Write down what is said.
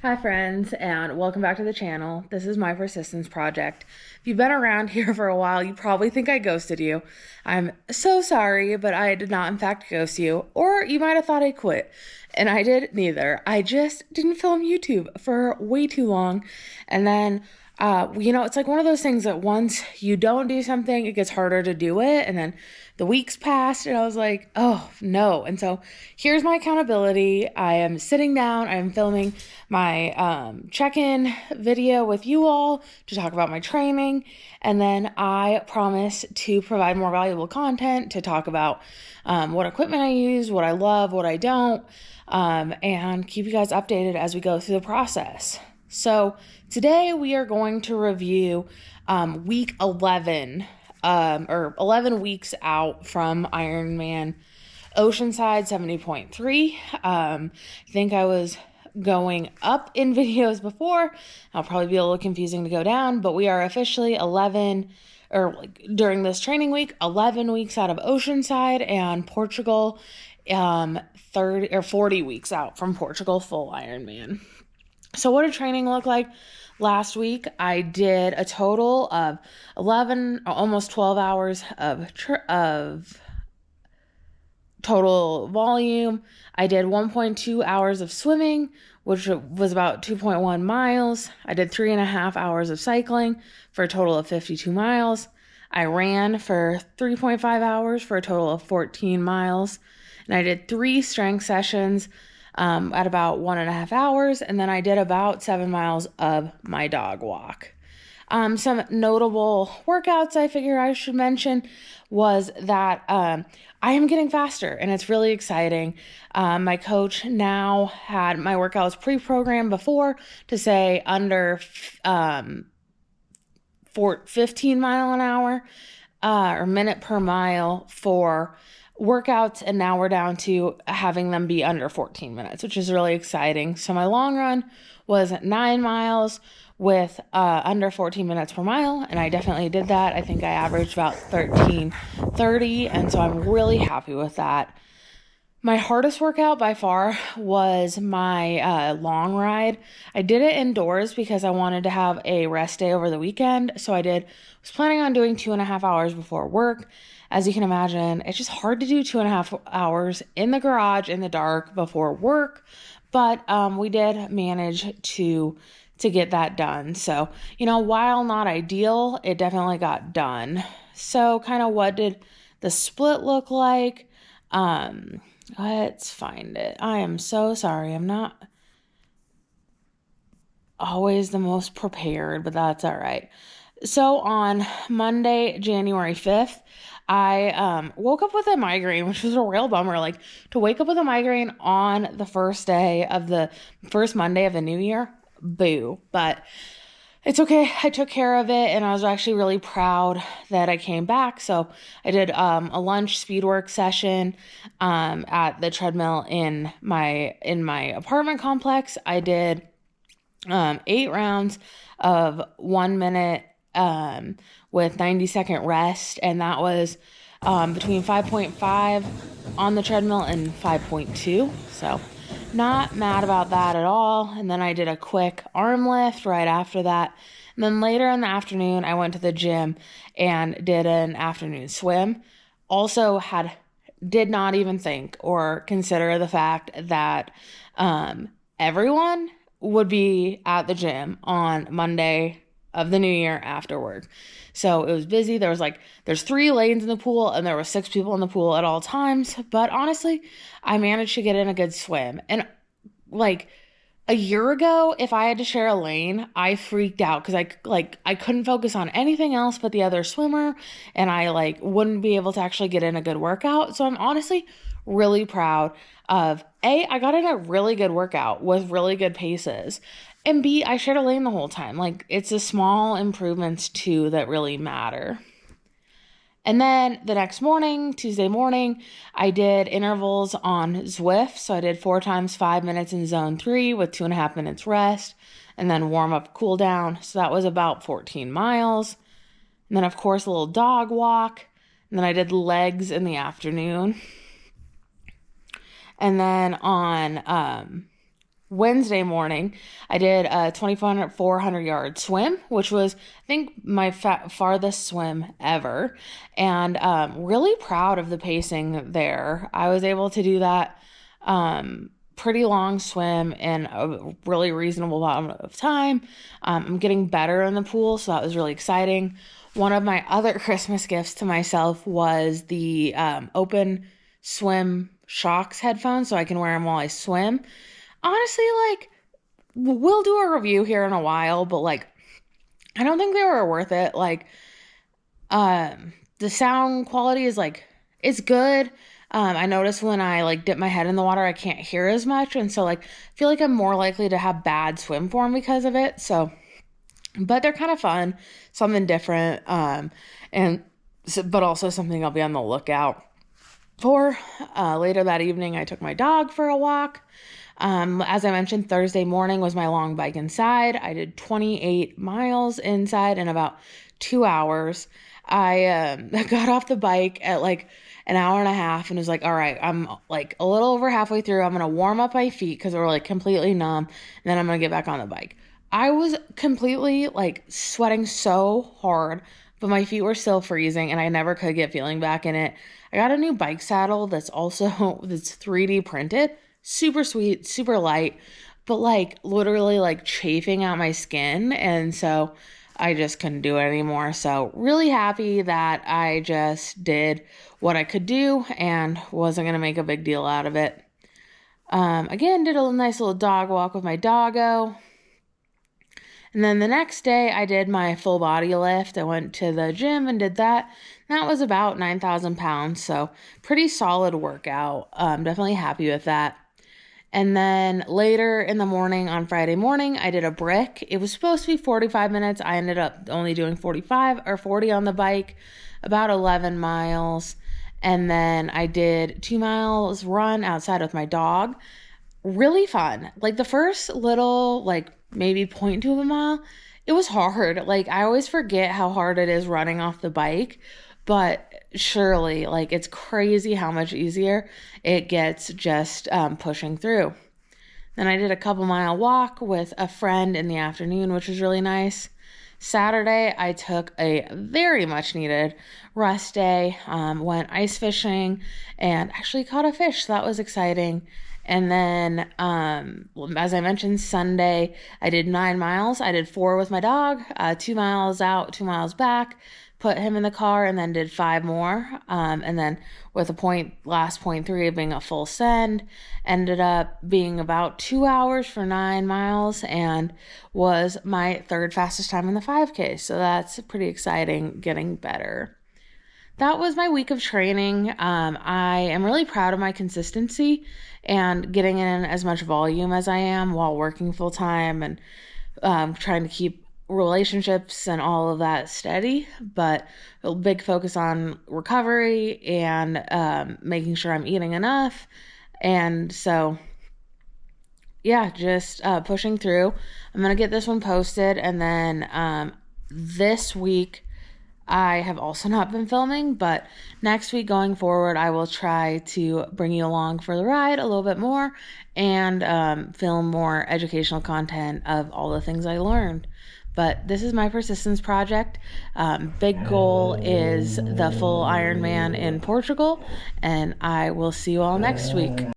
Hi friends, and welcome back to the channel. This is my persistence project. If you've been around here for a while, you probably think I ghosted you. I'm so sorry, but I did not in fact ghost you, or you might have thought I quit, and I did neither. I just didn't film YouTube for way too long, and then it's like one of those things that once you don't do something, it gets harder to do it. And then the weeks passed, and I was like, oh no. And so here's my accountability. I am sitting down, I am filming my check in video with you all to talk about my training. And then I promise to provide more valuable content to talk about what equipment I use, what I love, what I don't, and keep you guys updated as we go through the process. So today we are going to review week 11, or 11 weeks out from Ironman Oceanside 70.3. I think I was going up in videos before. I'll probably be a little confusing to go down, but we are officially 11, or like during this training week, 11 weeks out of Oceanside and Portugal, 30 or 40 weeks out from Portugal full Ironman. So what did training look like? Last week, I did a total of 11, almost 12 hours of total volume. I did 1.2 hours of swimming, which was about 2.1 miles. I did 3.5 hours of cycling for a total of 52 miles. I ran for 3.5 hours for a total of 14 miles. And I did 3 strength sessions at about 1.5 hours, and then I did about 7 miles of my dog walk. Some notable workouts I figure I should mention was that I am getting faster, and it's really exciting. My coach now had my workouts pre-programmed before to say under 15 mile an hour or minute per mile for workouts, and now we're down to having them be under 14 minutes, which is really exciting. So my long run was 9 miles with under 14 minutes per mile, and I definitely did that. I think I averaged about 13:30, and so I'm really happy with that. My hardest workout by far was my long ride. I did it indoors because I wanted to have a rest day over the weekend. So was planning on doing 2.5 hours before work. As you can imagine, it's just hard to do 2.5 hours in the garage in the dark before work. But we did manage to get that done. So, while not ideal, it definitely got done. So kind of what did the split look like? Let's find it. I am so sorry. I'm not always the most prepared, but that's all right. So on Monday, January 5th, I woke up with a migraine, which was a real bummer. Like, to wake up with a migraine on the first Monday of the new year, boo. But it's okay. I took care of it, and I was actually really proud that I came back. So I did a lunch speed work session at the treadmill in my apartment complex. I did 8 rounds of 1 minute with 90-second rest, and that was between 5.5 on the treadmill and 5.2. So not mad about that at all. And then I did a quick arm lift right after that. And then later in the afternoon, I went to the gym and did an afternoon swim. Also did not even think or consider the fact that everyone would be at the gym on Monday of the new year after work. So it was busy. There's 3 lanes in the pool, and there were 6 people in the pool at all times. But honestly, I managed to get in a good swim. And like a year ago, if I had to share a lane, I freaked out because I couldn't focus on anything else but the other swimmer, and I wouldn't be able to actually get in a good workout. So I'm honestly really proud of I got in a really good workout with really good paces. And B, I shared a lane the whole time. It's the small improvements too that really matter. And then the next morning, Tuesday morning, I did intervals on Zwift. So I did 4 times 5 minutes in zone 3 with 2.5 minutes rest, and then warm up, cool down. So that was about 14 miles. And then of course a little dog walk. And then I did legs in the afternoon. And then on Wednesday morning, I did a 2,400 yard swim, which was, I think, my farthest swim ever. And really proud of the pacing there. I was able to do that pretty long swim in a really reasonable amount of time. I'm getting better in the pool, so that was really exciting. One of my other Christmas gifts to myself was the open swim shocks headphones, so I can wear them while I swim. Honestly, like, we'll do a review here in a while, but like, I don't think they were worth it. Like, the sound quality is like, it's good. I notice when I like dip my head in the water, I can't hear as much. And so like, I feel like I'm more likely to have bad swim form because of it. So, but they're kind of fun, something different. But also something I'll be on the lookout for. Later that evening, I took my dog for a walk. As I mentioned, Thursday morning was my long bike inside. I did 28 miles inside in about 2 hours. I got off the bike at like an hour and a half and was like, all right, I'm like a little over halfway through. I'm going to warm up my feet because they were like completely numb. And then I'm going to get back on the bike. I was completely like sweating so hard, but my feet were still freezing and I never could get feeling back in it. I got a new bike saddle that's 3D printed. Super sweet, super light, but like literally like chafing out my skin. And so I just couldn't do it anymore. So really happy that I just did what I could do and wasn't going to make a big deal out of it. Again, did a nice little dog walk with my doggo. And then the next day I did my full body lift. I went to the gym and did that. And that was about 9,000 pounds. So pretty solid workout. Definitely happy with that. And then later in the morning on Friday morning, I did a brick. It was supposed to be 45 minutes. I ended up only doing 45 or 40 on the bike, about 11 miles. And then I did 2 miles run outside with my dog. Really fun. Like the first little, like maybe 0.2 of a mile, it was hard. Like I always forget how hard it is running off the bike, but surely, like, it's crazy how much easier it gets just pushing through. Then I did a couple mile walk with a friend in the afternoon, which was really nice. Saturday, I took a very much needed rest day, went ice fishing and actually caught a fish. So that was exciting. And then, as I mentioned, Sunday, I did 9 miles. I did 4 with my dog, 2 miles out, 2 miles back, put him in the car, and then did 5 more. And then with last point 3 of being a full send, ended up being about 2 hours for 9 miles and was my 3rd fastest time in the 5K. So that's pretty exciting, getting better. That was my week of training. I am really proud of my consistency and getting in as much volume as I am while working full time and trying to keep relationships and all of that steady, but a big focus on recovery and making sure I'm eating enough. And so, yeah, just pushing through. I'm going to get this one posted. And then this week, I have also not been filming, but next week going forward, I will try to bring you along for the ride a little bit more and film more educational content of all the things I learned. But this is my persistence project. Big goal is the full Ironman in Portugal, and I will see you all next week.